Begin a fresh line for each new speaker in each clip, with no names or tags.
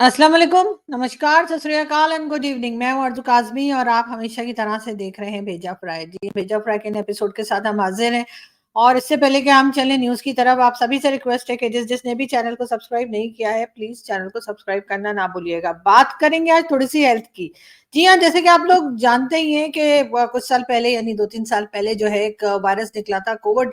अस्सलाम वालेकुम, नमस्कार, सत श्री अकाल एंड गुड इवनिंग। मैं हूँ अर्ज़ू काज़मी और आप हमेशा की तरह से देख रहे हैं भेजा फ्राई। जी, भेजा फ्राई के नए एपिसोड के साथ हम हाज़िर हैं और इससे पहले कि हम चलें न्यूज़ की तरफ, आप सभी से रिक्वेस्ट है कि जिसने भी चैनल को सब्सक्राइब नहीं किया है, प्लीज़ चैनल को सब्सक्राइब करना ना भूलिएगा। बात करेंगे आज थोड़ी-सी हेल्थ की। जी हाँ, जैसे कि आप लोग जानते ही हैं कि कुछ साल पहले यानी 2-3 साल पहले जो है एक वायरस निकला था कोविड,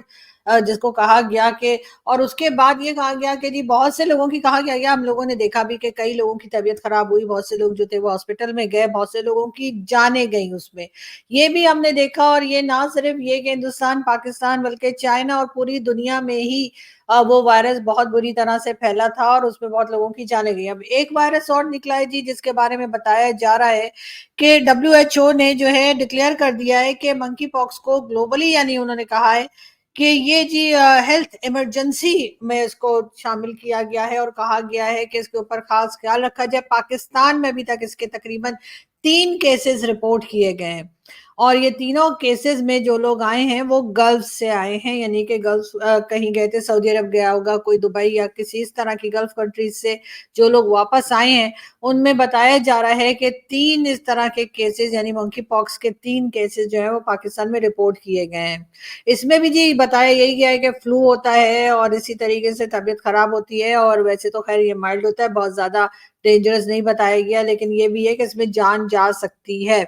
जिसको कहा गया कि और उसके बाद ये कहा गया कि जी बहुत से लोगों की कहा गया हम लोगों ने देखा भी कि कई लोगों की तबीयत खराब हुई, बहुत से लोग जो थे वो हॉस्पिटल में गए, बहुत से लोगों की जानें गई उसमें। ये भी हमने देखा और ये ना सिर्फ ये कि हिंदुस्तान, पाकिस्तान बल्कि चाइना और पूरी दुनिया में ही वो वायरस बहुत बुरी तरह से फैला था और उसमें बहुत लोगों की जानें गई। अब एक वायरस और निकला है जी जिसके बारे में बताया जा रहा है कि डब्ल्यूएचओ ने जो है डिक्लेयर कर दिया है कि मंकी पॉक्स को ग्लोबली यानी उन्होंने कहा है कि ये जी हेल्थ इमरजेंसी में इसको शामिल किया गया है और कहा गया है कि इसके ऊपर खास ख्याल रखा जाए। पाकिस्तान में अभी तक इसके तकरीबन 3 केसेस रिपोर्ट किए गए हैं और ये तीनों केसेस में जो लोग आए हैं वो गल्फ से आए हैं, यानी कि गल्फ कहीं गए थे, सऊदी अरब गया होगा, कोई दुबई या किसी इस तरह की गल्फ कंट्रीज से जो लोग वापस आए हैं, उनमें बताया जा रहा है कि 3 इस तरह के केसेस यानी मंकी पॉक्स के 3 केसेस जो है वो पाकिस्तान में रिपोर्ट किए गए हैं। इसमें भी जी बताया यही गया है कि फ्लू होता है और इसी तरीके से तबीयत खराब होती है और वैसे तो खैर ये माइल्ड होता है, बहुत ज्यादा डेंजरस नहीं बताया गया, लेकिन ये भी है कि इसमें जान जा सकती है।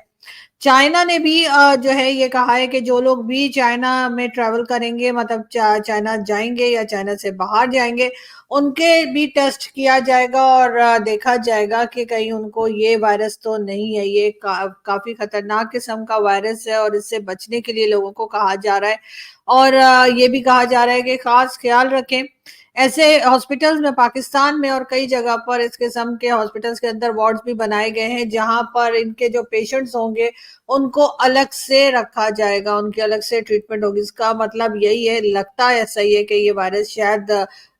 चाइना ने भी जो है ये कहा है कि जो लोग भी चाइना में ट्रैवल करेंगे, मतलब चाइना जाएंगे या चाइना से बाहर जाएंगे, उनके भी टेस्ट किया जाएगा और देखा जाएगा कि कहीं उनको ये वायरस तो नहीं है। ये काफी खतरनाक किस्म का वायरस है और इससे बचने के लिए लोगों को कहा जा रहा है और ये भी कहा जा रहा है कि खास ख्याल रखें। ऐसे हॉस्पिटल्स में पाकिस्तान में और कई जगह पर इस किस्म के हॉस्पिटल्स के अंदर वार्ड्स भी बनाए गए हैं जहां पर इनके जो पेशेंट्स होंगे उनको अलग से रखा जाएगा, उनकी अलग से ट्रीटमेंट होगी। इसका मतलब यही है, लगता है ऐसा ही है कि ये वायरस शायद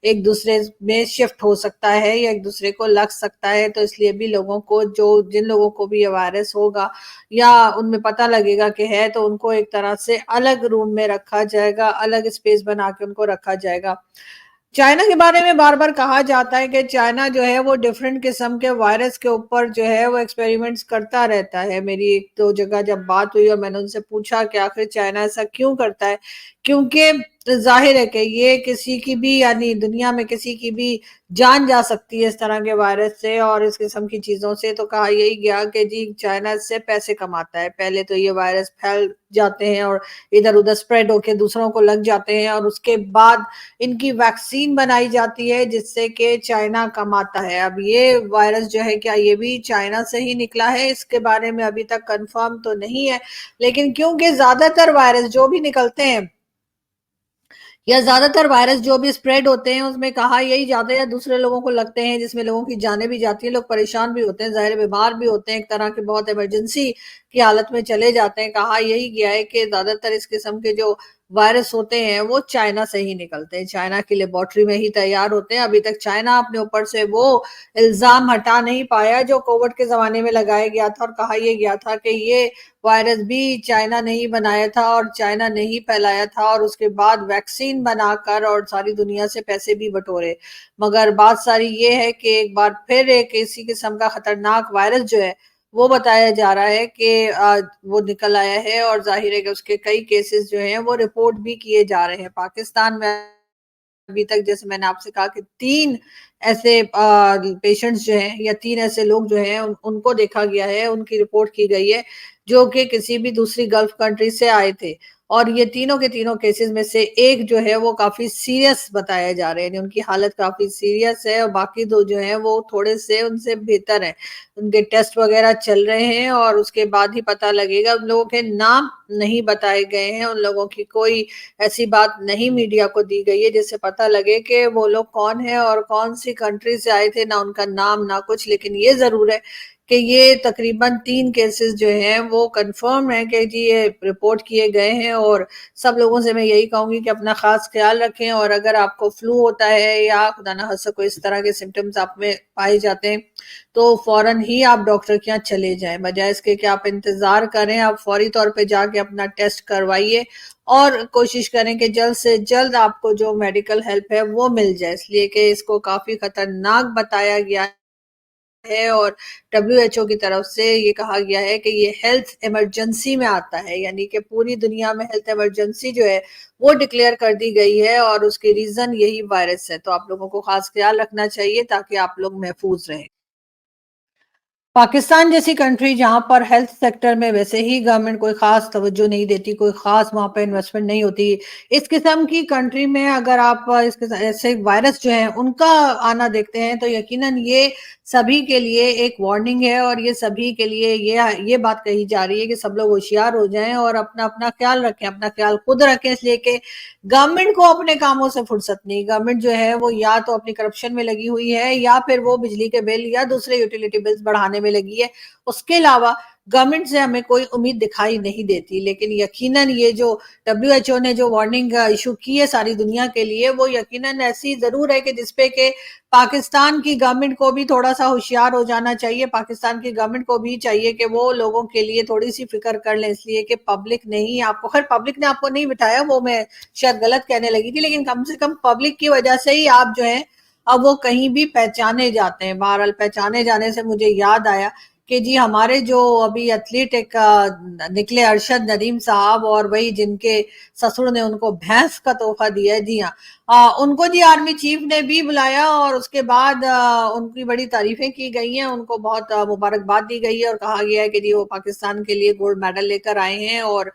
एक दूसरे में शिफ्ट हो सकता है या एक दूसरे को लग सकता है, तो इसलिए भी लोगों को जो जिन लोगों को भी ये वायरस होगा या उनमें पता लगेगा कि है तो उनको एक तरह से अलग रूम में रखा जाएगा, अलग स्पेस बना के उनको रखा जाएगा। चाइना के बारे में बार-बार कहा जाता है कि चाइना जो है वो डिफरेंट किस्म के वायरस के ऊपर जो है वो एक्सपेरिमेंट्स करता रहता है। मेरी 1-2 जगह जब बात हुई और मैंने उनसे पूछा कि आखिर चाइना ऐसा क्यों करता है? क्योंकि ज़ाहिर है कि ये किसी की भी यानी दुनिया में किसी की भी जान जा सकती है इस तरह के वायरस से और इस किस्म की चीज़ों से, तो कहा यही गया कि जी चाइना इससे पैसे कमाता है। पहले तो ये वायरस फैल जाते हैं और इधर-उधर स्प्रेड होके दूसरों को लग जाते हैं और उसके बाद इनकी वैक्सीन बनाई जाती है जिससे कि चाइना कमाता है। अब ये वायरस जो है क्या ये भी चाइना से ही निकला है? इसके बारे में अभी तक कंफर्म तो नहीं है, लेकिन क्योंकि ज़्यादातर वायरस जो भी निकलते हैं या ज्यादातर वायरस जो भी स्प्रेड होते हैं उसमें कहा यही जाता है या दूसरे लोगों को लगते हैं जिसमें लोगों की जानें भी जाती हैं, लोग परेशान भी होते हैं, ज़ाहिर बीमार भी होते हैं, एक तरह की बहुत इमरजेंसी की हालत में चले जाते हैं। कहा यही गया है कि ज्यादातर इस किस्म के जो वायरस होते हैं वो चाइना से ही निकलते हैं, चाइना की लेबोरेटरी में ही तैयार होते हैं। अभी तक चाइना अपने ऊपर से वो इल्जाम हटा नहीं पाया जो कोविड के जमाने में लगाया गया था और कहा यह गया था कि ये वायरस भी चाइना ने ही बनाया था और चाइना ने ही फैलाया था और उसके बाद वैक्सीन बनाकर और सारी दुनिया से पैसे भी बटोरे। मगर बात सारी ये है कि एक बार फिर एक इसी किस्म का खतरनाक वायरस जो है वो बताया जा रहा है कि वो निकल आया है और जाहिर है कि उसके कई केसेस जो हैं वो रिपोर्ट भी किए जा रहे हैं। पाकिस्तान में अभी तक जैसे मैंने आपसे कहा कि 3 ऐसे पेशेंट्स जो हैं या 3 ऐसे लोग जो हैं उनको देखा गया है, उनकी रिपोर्ट की गई है, जो कि किसी भी दूसरी गल्फ कंट्री से आए थे और ये तीनों के तीनों केसेस में से एक जो है वो काफ़ी सीरियस बताए जा रहे हैं, यानी उनकी हालत काफ़ी सीरियस है और बाकी 2 जो हैं वो थोड़े-से उनसे बेहतर हैं। उनके टेस्ट वगैरह चल रहे हैं और उसके बाद ही पता लगेगा। उन लोगों के नाम नहीं बताए गए हैं, उन लोगों की कोई ऐसी बात नहीं मीडिया को दी गई है जिससे पता लगे कि वो लोग कौन है और कौन सी कंट्री से आए थे, ना उनका नाम ना कुछ। लेकिन ये जरूर है कि ये तकरीबन 3 केसेस जो हैं वो कंफर्म है कि जी ये रिपोर्ट किए गए हैं और सब लोगों से मैं यही कहूंगी कि अपना खास ख्याल रखें और अगर आपको फ्लू होता है या खुदा ना खास्ता कोई इस तरह के सिम्टम्स आप में पाए जाते हैं तो फौरन ही आप डॉक्टर के यहाँ चले जाएं, बजाय इसके कि आप इंतजार करें। आप फौरी तौर पे जाके अपना टेस्ट करवाइए और कोशिश करें कि जल्द से जल्द आपको जो मेडिकल हेल्प है वो मिल जाए, इसलिए कि इसको काफी खतरनाक बताया गया है और WHO की तरफ से ये कहा गया है कि ये हेल्थ इमरजेंसी में आता है, यानी कि पूरी दुनिया में हेल्थ इमरजेंसी जो है वो डिक्लेयर कर दी गई है और उसकी रीजन यही वायरस है। तो आप लोगों को खास ख्याल रखना चाहिए ताकि आप लोग महफूज रहें। पाकिस्तान जैसी कंट्री जहां पर हेल्थ सेक्टर में वैसे ही गवर्नमेंट कोई खास तवज्जो नहीं देती, कोई खास वहां पे इन्वेस्टमेंट नहीं होती, इस किस्म की कंट्री में अगर आप ऐसे वायरस जो है उनका आना देखते हैं तो यकीनन ये सभी के लिए एक वार्निंग है और ये सभी के लिए ये बात कही जा रही है कि सब लोग होशियार हो जाएं और अपना अपना ख्याल रखें, अपना ख्याल खुद रखें, इसलिए कि गवर्नमेंट को अपने कामों से फुर्सत नहीं। गवर्नमेंट जो है वो या तो अपनी करप्शन में लगी हुई है या फिर वो बिजली के बिल या दूसरे यूटिलिटी बिल्स बढ़ाने में लगी है। उसके अलावा गवर्नमेंट से हमें कोई उम्मीद दिखाई नहीं देती। लेकिन यकीनन ये जो WHO ने जो वार्निंग इशू की है सारी दुनिया के लिए, वो यकीनन ऐसी जरूर है कि जिसपे के पाकिस्तान की गवर्नमेंट को भी थोड़ा सा होशियार हो जाना चाहिए। पाकिस्तान की गवर्नमेंट को भी चाहिए कि वो लोगों के लिए थोड़ी सी फिक्र कर ले, इसलिए कि पब्लिक नहीं आपको, खैर पब्लिक ने आपको नहीं बिठाया, वो मैं शायद गलत कहने लगी थी, लेकिन कम से कम पब्लिक की वजह से ही आप जो है अब वो कहीं भी पहचाने जाते हैं। बहरहाल पहचाने जाने से मुझे याद आया कि जी हमारे जो अभी एथलीट एक निकले अरशद नदीम साहब, और वही जिनके ससुर ने उनको भैंस का तोहफा दिया है, जी हाँ, उनको जी आर्मी चीफ ने भी बुलाया और उसके बाद उनकी बड़ी तारीफें की गई हैं, उनको बहुत मुबारकबाद दी गई है और कहा गया है कि जी वो पाकिस्तान के लिए गोल्ड मेडल लेकर आए हैं और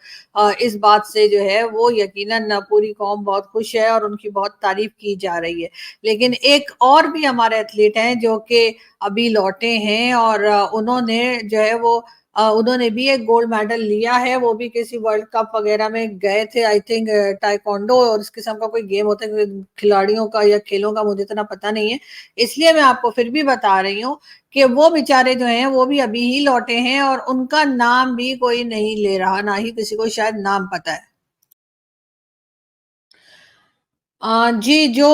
इस बात से जो है वो यकीनन पूरी कौम बहुत खुश है और उनकी बहुत तारीफ की जा रही है। लेकिन एक और भी हमारे एथलीट हैं जो कि अभी लौटे हैं और उन्होंने जो है वो उन्होंने भी एक गोल्ड मेडल लिया है, वो भी किसी वर्ल्ड कप वगैरह में गए थे, आई थिंक टाइकोंडो और इस किस्म का कोई गेम होता है खिलाड़ियों का या खेलों का, मुझे इतना पता नहीं है, इसलिए मैं आपको फिर भी बता रही हूँ कि वो बेचारे जो हैं वो भी अभी ही लौटे हैं और उनका नाम भी कोई नहीं ले रहा, ना ही किसी को शायद नाम पता है। जी, जो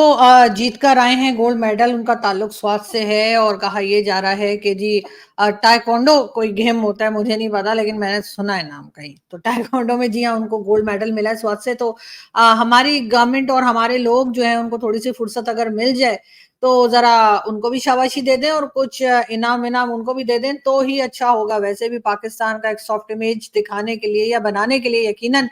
जीत कर आए हैं गोल्ड मेडल, उनका ताल्लुक स्वास्थ्य से है और कहा यह जा रहा है कि जी टाइकोंडो कोई गेम होता है, मुझे नहीं पता, लेकिन मैंने सुना है नाम कहीं, तो टाइकोंडो में जी हाँ उनको गोल्ड मेडल मिला है स्वास्थ्य से। तो हमारी गवर्नमेंट और हमारे लोग जो है उनको थोड़ी सी फुर्सत अगर मिल जाए तो जरा उनको भी शाबाशी दे दें और कुछ इनाम इनाम उनको भी दे दें तो ही अच्छा होगा। वैसे भी पाकिस्तान का एक सॉफ्ट इमेज दिखाने के लिए या बनाने के लिए यकीनन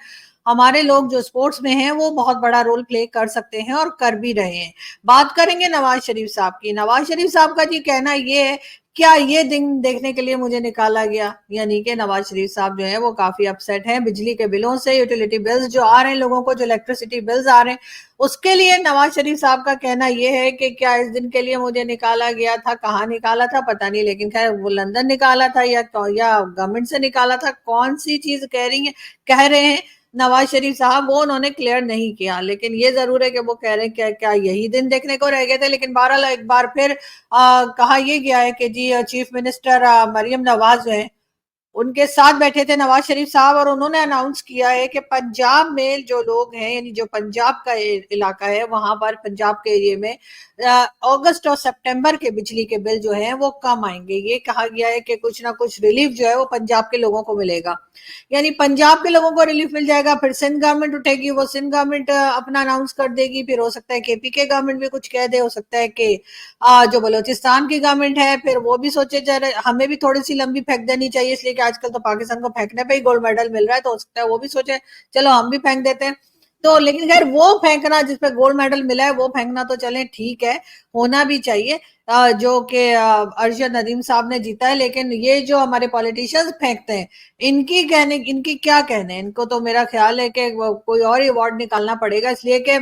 हमारे लोग जो स्पोर्ट्स में हैं वो बहुत बड़ा रोल प्ले कर सकते हैं और कर भी रहे हैं। बात करेंगे नवाज शरीफ साहब की। नवाज शरीफ साहब का जी कहना ये है, क्या ये दिन देखने के लिए मुझे निकाला गया, यानी कि नवाज शरीफ साहब जो है वो काफी अपसेट हैं बिजली के बिलों से, यूटिलिटी बिल्स जो आ रहे हैं लोगों को, जो इलेक्ट्रिसिटी बिल्स आ रहे हैं उसके लिए। नवाज शरीफ साहब का कहना यह है कि क्या इस दिन के लिए मुझे निकाला गया था, कहाँ निकाला था पता नहीं, लेकिन खैर वो लंदन निकाला था या गवर्नमेंट से निकाला था, कौन सी चीज कह रही है, कह रहे हैं नवाज शरीफ साहब, वो उन्होंने क्लियर नहीं किया। लेकिन ये जरूर है कि वो कह रहे हैं क्या क्या यही दिन देखने को रह गए थे। लेकिन बहरहाल एक बार फिर कहा यह गया है कि जी चीफ मिनिस्टर मरियम नवाज जो है उनके साथ बैठे थे नवाज शरीफ साहब और उन्होंने अनाउंस किया है कि पंजाब में जो लोग हैं, यानी जो पंजाब का इलाका है, वहां पर पंजाब के एरिया में अगस्त और सितंबर के बिजली के बिल जो हैं वो कम आएंगे। ये कहा गया है कि कुछ ना कुछ रिलीफ जो है वो पंजाब के लोगों को मिलेगा, यानी पंजाब के लोगों को रिलीफ मिल जाएगा। फिर सिंध गवर्नमेंट उठेगी, वो सिंध गवर्नमेंट अपना अनाउंस कर देगी, फिर हो सकता है केपी के गवर्नमेंट भी कुछ कह दे, हो सकता है कि जो बलोचिस्तान की गवर्नमेंट है फिर वो भी सोचे जा रहे हमें भी थोड़ी सी लंबी फेंक देनी चाहिए, इसलिए कि आजकल तो पाकिस्तान को फेंकने पे ही गोल्ड मेडल मिल रहा है, तो हो सकता है वो भी सोचे चलो हम भी फेंक देते हैं। तो लेकिन खैर वो फेंकना जिसपे गोल्ड मेडल मिला है वो फेंकना तो चले ठीक है, होना भी चाहिए, जो कि अरशद नदीम साहब ने जीता है। लेकिन ये जो हमारे पॉलिटिशियंस फेंकते हैं, इनकी क्या कहने, इनको तो मेरा ख्याल है कि कोई और ही अवार्ड निकालना पड़ेगा, इसलिए कि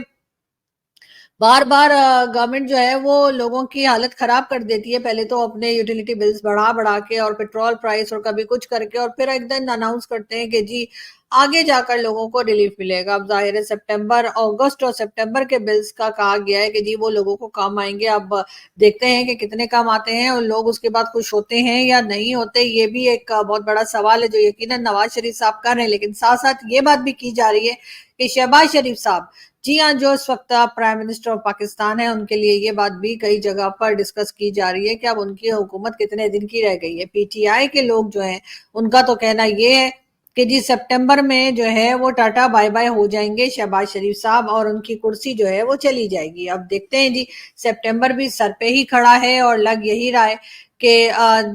बार बार गवर्नमेंट जो है वो लोगों की हालत खराब कर देती है, पहले तो अपने यूटिलिटी बिल्स बढ़ा बढ़ा के और पेट्रोल प्राइस और कभी कुछ करके, और फिर एक दिन अनाउंस करते हैं कि जी आगे जाकर लोगों को रिलीफ मिलेगा। अब जाहिर है सितंबर, अगस्त और सितंबर के बिल्स का कहा गया है कि जी वो लोगों को काम आएंगे। अब देखते हैं कि कितने काम आते हैं और लोग उसके बाद खुश होते हैं या नहीं होते, ये भी एक बहुत बड़ा सवाल है जो यकीनन नवाज शरीफ साहब कर रहे हैं। लेकिन साथ साथ ये बात भी की जा रही है कि शहबाज शरीफ साहब, जी हाँ, जो इस वक्त प्राइम मिनिस्टर ऑफ पाकिस्तान है, उनके लिए ये बात भी कई जगह पर डिस्कस की जा रही है कि अब उनकी हुकूमत कितने दिन की रह गई है। पीटीआई के लोग जो हैं उनका तो कहना ये है कि जी सितंबर में जो है वो टाटा बाय बाय हो जाएंगे शहबाज शरीफ साहब और उनकी कुर्सी जो है वो चली जाएगी। अब देखते हैं जी, सितंबर भी सर पे ही खड़ा है और लग यही रहा है کہ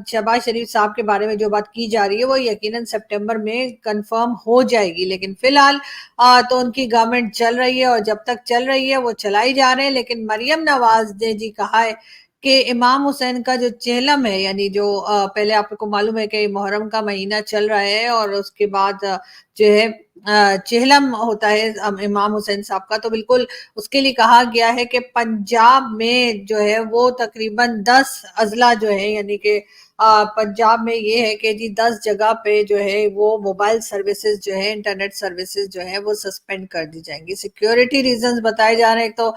شہباز شریف صاحب کے بارے میں جو بات کی جا رہی ہے وہ یقیناً سپٹمبر میں کنفرم ہو جائے گی، لیکن فی الحال تو ان کی گورنمنٹ چل رہی ہے اور جب تک چل رہی ہے وہ چلائی جا رہے ہیں۔ لیکن مریم نواز نے جی کہا ہے کہ امام حسین کا جو چہلم ہے، یعنی جو پہلے آپ کو معلوم ہے کہ محرم کا مہینہ چل رہا ہے اور اس کے بعد جو ہے چہلم ہوتا ہے امام حسین صاحب کا، تو بالکل اس کے لیے کہا گیا ہے کہ پنجاب میں جو ہے وہ تقریباً 10 اضلاع جو ہے، یعنی کہ پنجاب میں یہ ہے کہ جی 10 جگہ پہ جو ہے وہ موبائل سروسز جو ہے، انٹرنیٹ سروسز جو ہے وہ سسپینڈ کر دی جائیں گی۔ سیکیورٹی ریزنز بتائے جا رہے ہیں، ایک تو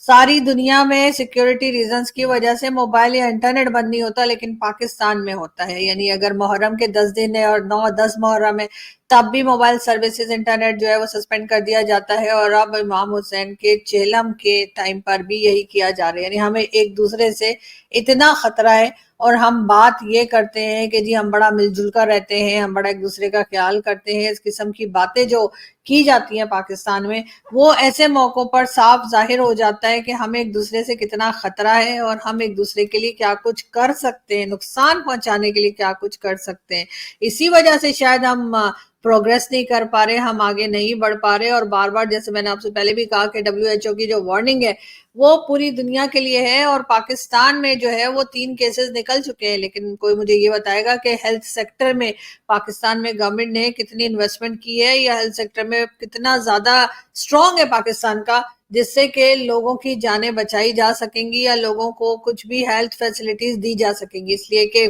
ساری دنیا میں سیکیورٹی ریزنز کی وجہ سے موبائل یا انٹرنیٹ بند نہیں ہوتا، لیکن پاکستان میں ہوتا ہے، یعنی اگر محرم کے 10 دن ہے اور 9-10 محرم ہے تب بھی موبائل سروسز انٹرنیٹ جو ہے وہ سسپینڈ کر دیا جاتا ہے، اور اب امام حسین کے چہلم کے ٹائم پر بھی یہی کیا جا رہا ہے۔ یعنی ہمیں ایک دوسرے سے اتنا خطرہ ہے اور ہم بات یہ کرتے ہیں کہ جی ہم بڑا مل جل کر رہتے ہیں، ہم بڑا ایک دوسرے کا خیال کرتے ہیں، اس قسم کی باتیں جو کی جاتی ہیں پاکستان میں، وہ ایسے موقعوں پر صاف ظاہر ہو جاتا ہے کہ ہمیں ایک دوسرے سے کتنا خطرہ ہے اور ہم ایک دوسرے کے لیے کیا کچھ کر سکتے ہیں، نقصان پہنچانے کے لیے کیا کچھ کر سکتے ہیں۔ اسی وجہ سے شاید ہم پروگریس نہیں کر پا رہے، ہم آگے نہیں بڑھ پا رہے، اور بار بار جیسے میں نے آپ سے پہلے بھی کہا کہ WHO کی جو وارننگ ہے وہ پوری دنیا کے لیے ہے، اور پاکستان میں جو ہے وہ 3 کیسز نکل چکے ہیں، لیکن کوئی مجھے یہ بتائے گا کہ ہیلتھ سیکٹر میں پاکستان میں گورنمنٹ نے کتنی انویسٹمنٹ کی ہے، یا ہیلتھ سیکٹر میں کتنا زیادہ سٹرونگ ہے پاکستان کا، جس سے کہ لوگوں کی جانیں بچائی جا سکیں گی یا لوگوں کو کچھ بھی ہیلتھ فیسلٹیز دی جا سکیں گی۔ اس لیے کہ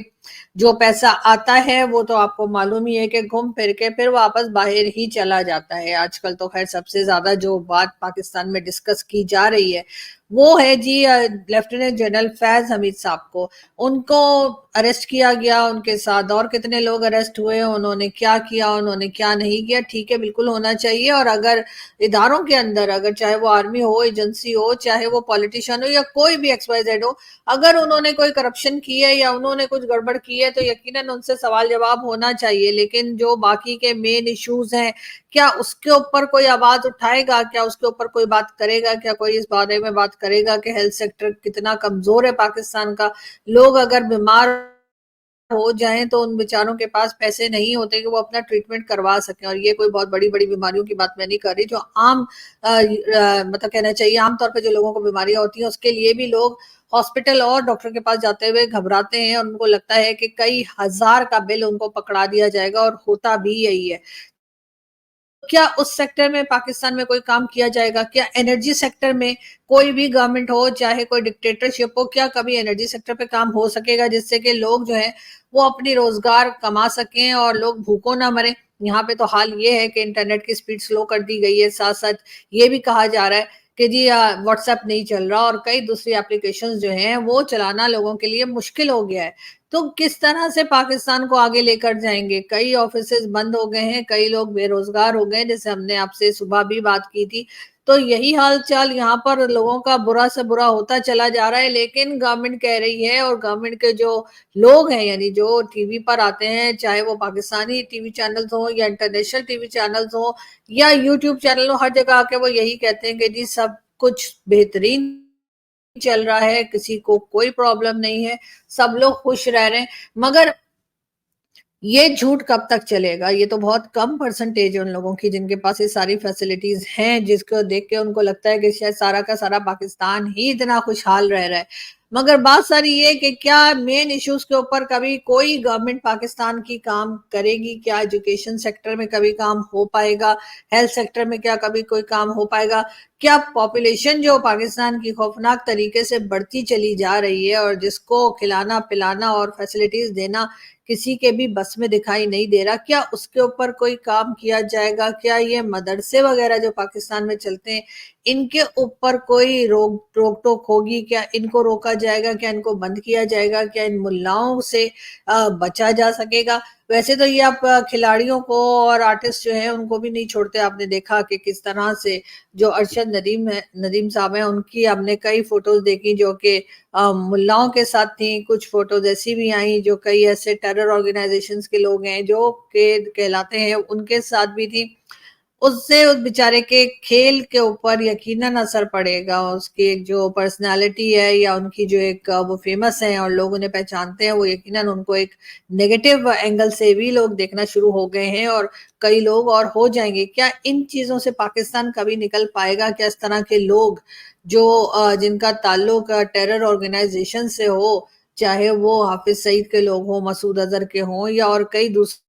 جو پیسہ آتا ہے وہ تو آپ کو معلوم ہی ہے کہ گھوم پھر کے پھر واپس باہر ہی چلا جاتا ہے۔ آج کل تو خیر سب سے زیادہ جو بات پاکستان میں ڈسکس کی جا رہی ہے وہ ہے جی لیفٹیننٹ جنرل فیض حمید صاحب کو، ان کو اریسٹ کیا گیا، ان کے ساتھ اور کتنے لوگ اریسٹ ہوئے، انہوں نے کیا کیا، انہوں نے کیا نہیں کیا۔ ٹھیک ہے، بالکل ہونا چاہیے، اور اگر اداروں کے اندر، اگر چاہے وہ آرمی ہو، ایجنسی ہو، چاہے وہ پولیٹیشین ہو یا کوئی بھی ایکس وائی زیڈ ہو، اگر انہوں نے کوئی کرپشن کی ہے یا انہوں نے کچھ گڑبڑ کی ہے تو یقیناً ان سے سوال جواب ہونا چاہیے۔ لیکن جو باقی کے مین ایشوز ہیں، کیا اس کے اوپر کوئی آواز اٹھائے گا؟ کیا اس کے اوپر کوئی بات کرے گا؟ کیا کوئی اس بارے میں بات کرے گا کہ ہیلتھ سیکٹر کتنا کمزور ہے پاکستان کا؟ لوگ اگر بیمار ہو جائیں تو ان بیچاروں کے پاس پیسے نہیں ہوتے کہ وہ اپنا ٹریٹمنٹ کروا سکیں، اور یہ کوئی بہت بڑی بڑی بیماریوں کی بات میں نہیں کر رہی، جو عام مطلب کہنا چاہیے عام طور پہ جو لوگوں کو بیماریاں ہوتی ہیں اس کے لیے بھی لوگ ہاسپٹل اور ڈاکٹر کے پاس جاتے ہوئے گھبراتے ہیں، اور ان کو لگتا ہے کہ کئی ہزار کا بل ان کو پکڑا دیا جائے گا، اور ہوتا بھی یہی ہے۔ کیا اس سیکٹر میں پاکستان میں کوئی کام کیا جائے گا؟ کیا انرجی سیکٹر میں کوئی بھی گورنمنٹ ہو، چاہے کوئی ڈکٹیٹرشپ ہو، کیا کبھی انرجی سیکٹر پہ کام ہو سکے گا جس سے کہ لوگ جو ہیں وہ اپنی روزگار کما سکیں اور لوگ بھوکوں نہ مریں؟ یہاں پہ تو حال یہ ہے کہ انٹرنیٹ کی سپیڈ سلو کر دی گئی ہے، ساتھ ساتھ یہ بھی کہا جا رہا ہے کہ جی واٹس ایپ نہیں چل رہا، اور کئی دوسری اپلیکیشنز جو ہیں وہ چلانا لوگوں کے لیے مشکل ہو گیا ہے۔ تو کس طرح سے پاکستان کو آگے لے کر جائیں گے؟ کئی آفیسز بند ہو گئے ہیں، کئی لوگ بے روزگار ہو گئے، جیسے ہم نے آپ سے صبح بھی بات کی تھی۔ تو یہی حال چال یہاں پر لوگوں کا برا سے برا ہوتا چلا جا رہا ہے، لیکن گورنمنٹ کہہ رہی ہے، اور گورنمنٹ کے جو لوگ ہیں، یعنی جو ٹی وی پر آتے ہیں، چاہے وہ پاکستانی ٹی وی چینلز ہوں یا انٹرنیشنل ٹی وی چینلز ہوں یا یوٹیوب چینل ہوں، ہر جگہ آ کے وہ یہی کہتے ہیں کہ جی سب کچھ بہترین چل رہا ہے، کسی کو کوئی پرابلم نہیں ہے، سب لوگ خوش رہ رہے ہیں۔ مگر یہ جھوٹ کب تک چلے گا؟ یہ تو بہت کم پرسنٹیج ہے ان لوگوں کی جن کے پاس یہ ساری فیسلٹیز ہیں، جس کو دیکھ کے ان کو لگتا ہے کہ شاید سارا کا سارا پاکستان ہی اتنا خوشحال رہ رہا ہے۔ مگر بات ساری یہ کہ کیا مین ایشوز کے اوپر کبھی کوئی گورنمنٹ پاکستان کی کام کرے گی؟ کیا ایجوکیشن سیکٹر میں کبھی کام ہو پائے گا؟ ہیلتھ سیکٹر میں کیا کبھی کوئی کام ہو پائے گا؟ کیا پاپولیشن جو پاکستان کی خوفناک طریقے سے بڑھتی چلی جا رہی ہے اور جس کو کھلانا پلانا اور فیسلٹیز دینا کسی کے بھی بس میں دکھائی نہیں دے رہا، کیا اس کے اوپر کوئی کام کیا جائے گا؟ کیا یہ مدرسے وغیرہ جو پاکستان میں چلتے ہیں ان کے اوپر کوئی روک ٹوک ہوگی؟ کیا ان کو روکا جائے گا؟ کیا ان کو بند کیا جائے گا؟ کیا ان ملاؤں سے بچا جا سکے گا؟ ویسے تو یہ آپ کھلاڑیوں کو اور آرٹسٹ جو ہیں ان کو بھی نہیں چھوڑتے۔ آپ نے دیکھا کہ کس طرح سے جو ارشد ندیم صاحب ہیں، ان کی ہم نے کئی فوٹوز دیکھی جو کہ ملاؤں کے ساتھ تھیں، کچھ فوٹوز ایسی بھی آئیں جو کئی ایسے ٹیرر آرگنائزیشنز کے لوگ ہیں جو کہ کہلاتے ہیں ان کے ساتھ بھی تھی۔ उससे उस बेचारे के खेल के ऊपर यकीनन असर पड़ेगा। उसकी एक जो पर्सनालिटी है या उनकी जो एक वो फेमस है और लोग उन्हें पहचानते हैं, वो यकीनन उनको एक नेगेटिव एंगल से भी लोग देखना शुरू हो गए हैं और कई लोग और हो जाएंगे। क्या इन चीजों से पाकिस्तान कभी निकल पाएगा? क्या इस तरह के लोग जो जिनका ताल्लुक टेरर ऑर्गेनाइजेशन से हो, चाहे वो हाफिज सईद के लोग हों, मसूद अजहर के हों या और कई दूसरे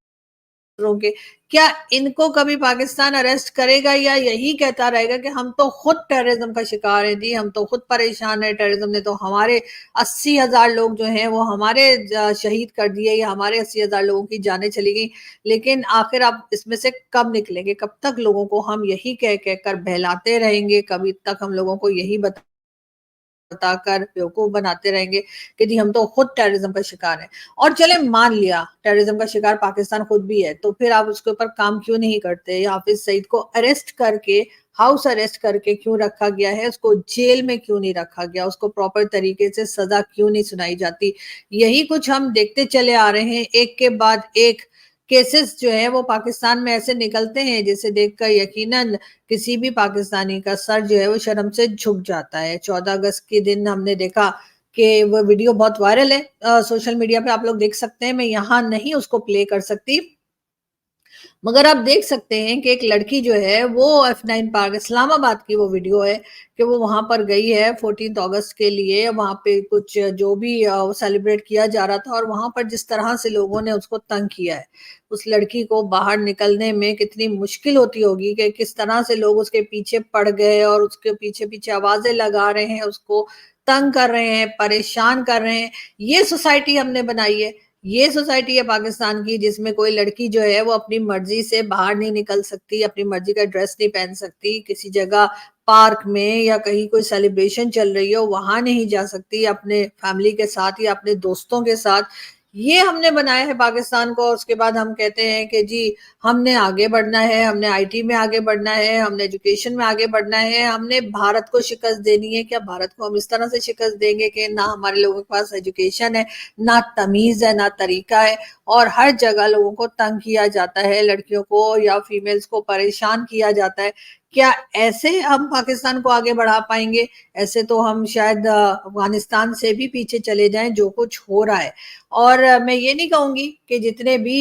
के, क्या इनको कभी पाकिस्तान अरेस्ट करेगा या यही कहता रहेगा कि हम तो खुद टेररिज्म का शिकार हैं जी, हम तो खुद परेशान है, टेररिज्म ने तो हमारे 80,000 लोग जो हैं वो हमारे शहीद कर दिए या हमारे 80,000 लोगों की जानें चली गई। लेकिन आखिर आप इसमें से कब निकलेंगे? कब तक लोगों को हम यही कह कहकर बहलाते रहेंगे? कभी तक हम लोगों को यही बताकर बेवकूफ बनाते रहेंगे कि जी हम तो खुद टेररिज्म का शिकार है? और चले मान लिया टेररिज्म का शिकार पाकिस्तान खुद भी है, तो फिर आप उसके ऊपर काम क्यों नहीं करते? या हाफिज सईद को अरेस्ट करके, हाउस अरेस्ट करके क्यों रखा गया है? उसको जेल में क्यों नहीं रखा गया? उसको प्रॉपर तरीके से सजा क्यों नहीं सुनाई जाती? यही कुछ हम देखते चले आ रहे हैं, एक के बाद एक केसेस जो है वो पाकिस्तान में ऐसे निकलते हैं जिसे देखकर यकीनन किसी भी पाकिस्तानी का सर जो है वो शर्म से झुक जाता है। 14 अगस्त के दिन हमने देखा कि वो वीडियो बहुत वायरल है, सोशल मीडिया पे आप लोग देख सकते हैं, मैं यहाँ नहीं उसको प्ले कर सकती, मगर आप देख सकते हैं कि एक लड़की जो है वो F9 पार्क, इस्लामाबाद की वो वीडियो है कि वो वहां पर गई है 14 अगस्त के लिए, वहां पे कुछ जो भी सेलिब्रेट किया जा रहा था और वहां पर जिस तरह से लोगों ने उसको तंग किया है, उस लड़की को बाहर निकलने में कितनी मुश्किल होती होगी कि किस तरह से लोग उसके पीछे पड़ गए और उसके पीछे पीछे आवाजें लगा रहे हैं, उसको तंग कर रहे हैं, परेशान कर रहे हैं। ये सोसाइटी हमने बनाई है, ये सोसाइटी है पाकिस्तान की, जिसमें कोई लड़की जो है वो अपनी मर्जी से बाहर नहीं निकल सकती, अपनी मर्जी का ड्रेस नहीं पहन सकती, किसी जगह पार्क में या कहीं कोई सेलिब्रेशन चल रही हो वहां नहीं जा सकती अपने फैमिली के साथ या अपने दोस्तों के साथ। ये हमने बनाया है पाकिस्तान को, और उसके बाद हम कहते हैं कि जी हमने आगे बढ़ना है, हमने आईटी में आगे बढ़ना है, हमने एजुकेशन में आगे बढ़ना है, हमने भारत को शिकस्त देनी है। क्या भारत को हम इस तरह से शिकस्त देंगे कि ना हमारे लोगों के पास एजुकेशन है, ना तमीज है, ना तरीका है, और हर जगह लोगों को तंग किया जाता है, लड़कियों को या फीमेल्स को परेशान किया जाता है? क्या ऐसे हम पाकिस्तान को आगे बढ़ा पाएंगे? ऐसे तो हम शायद अफगानिस्तान से भी पीछे चले जाएं जो कुछ हो रहा है। और मैं ये नहीं कहूंगी कि जितने भी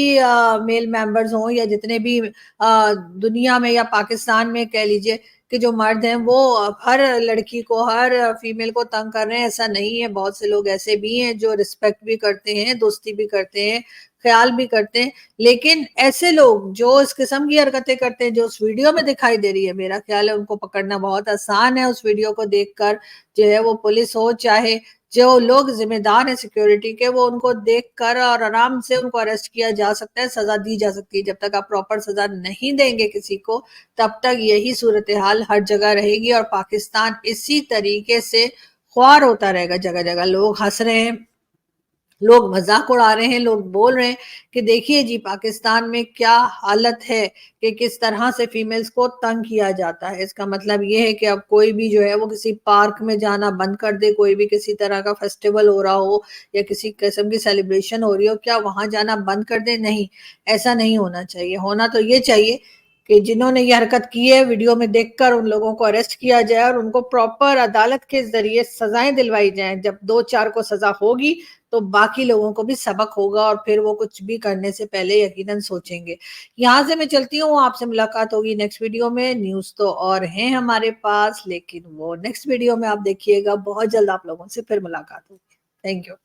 मेल मेंबर्स हों या जितने भी दुनिया में या पाकिस्तान में कह लीजिए कि जो मर्द हैं वो हर लड़की को, हर फीमेल को तंग कर रहे हैं, ऐसा नहीं है। बहुत से लोग ऐसे भी हैं जो रिस्पेक्ट भी करते हैं, दोस्ती भी करते हैं, ख्याल भी करते हैं। लेकिन ऐसे लोग जो इस किस्म की हरकतें करते हैं जो उस वीडियो में दिखाई दे रही है, मेरा ख्याल है उनको पकड़ना बहुत आसान है। उस वीडियो को देखकर जो है वो पुलिस हो चाहे जो लोग जिम्मेदार हैं सिक्योरिटी के, वो उनको देखकर और आराम से उनको अरेस्ट किया जा सकता है, सजा दी जा सकती है। जब तक आप प्रॉपर सजा नहीं देंगे किसी को, तब तक यही सूरत हाल हर जगह रहेगी और पाकिस्तान इसी तरीके से ख्वार होता रहेगा। जगह जगह लोग हंस रहे हैं, लोग मजाक उड़ा रहे हैं, लोग बोल रहे हैं कि देखिए जी पाकिस्तान में क्या हालत है कि किस तरह से फीमेल्स को तंग किया जाता है। इसका मतलब ये है कि अब कोई भी जो है वो किसी पार्क में जाना बंद कर दे, कोई भी किसी तरह का फेस्टिवल हो रहा हो या किसी किस्म की सेलिब्रेशन हो रही हो, क्या वहां जाना बंद कर दे? नहीं, ऐसा नहीं होना चाहिए। होना तो ये चाहिए कि जिन्होंने ये हरकत की है वीडियो में देखकर उन लोगों को अरेस्ट किया जाए और उनको प्रॉपर अदालत के जरिए सजाएं दिलवाई जाएं। जब 2-4 को सजा होगी तो बाकी लोगों को भी सबक होगा और फिर वो कुछ भी करने से पहले यकीनन सोचेंगे। यहाँ से मैं चलती हूँ, आपसे मुलाकात होगी नेक्स्ट वीडियो में। न्यूज तो और हैं हमारे पास, लेकिन वो नेक्स्ट वीडियो में आप देखिएगा, बहुत जल्द आप लोगों से फिर मुलाकात होगी। Thank you.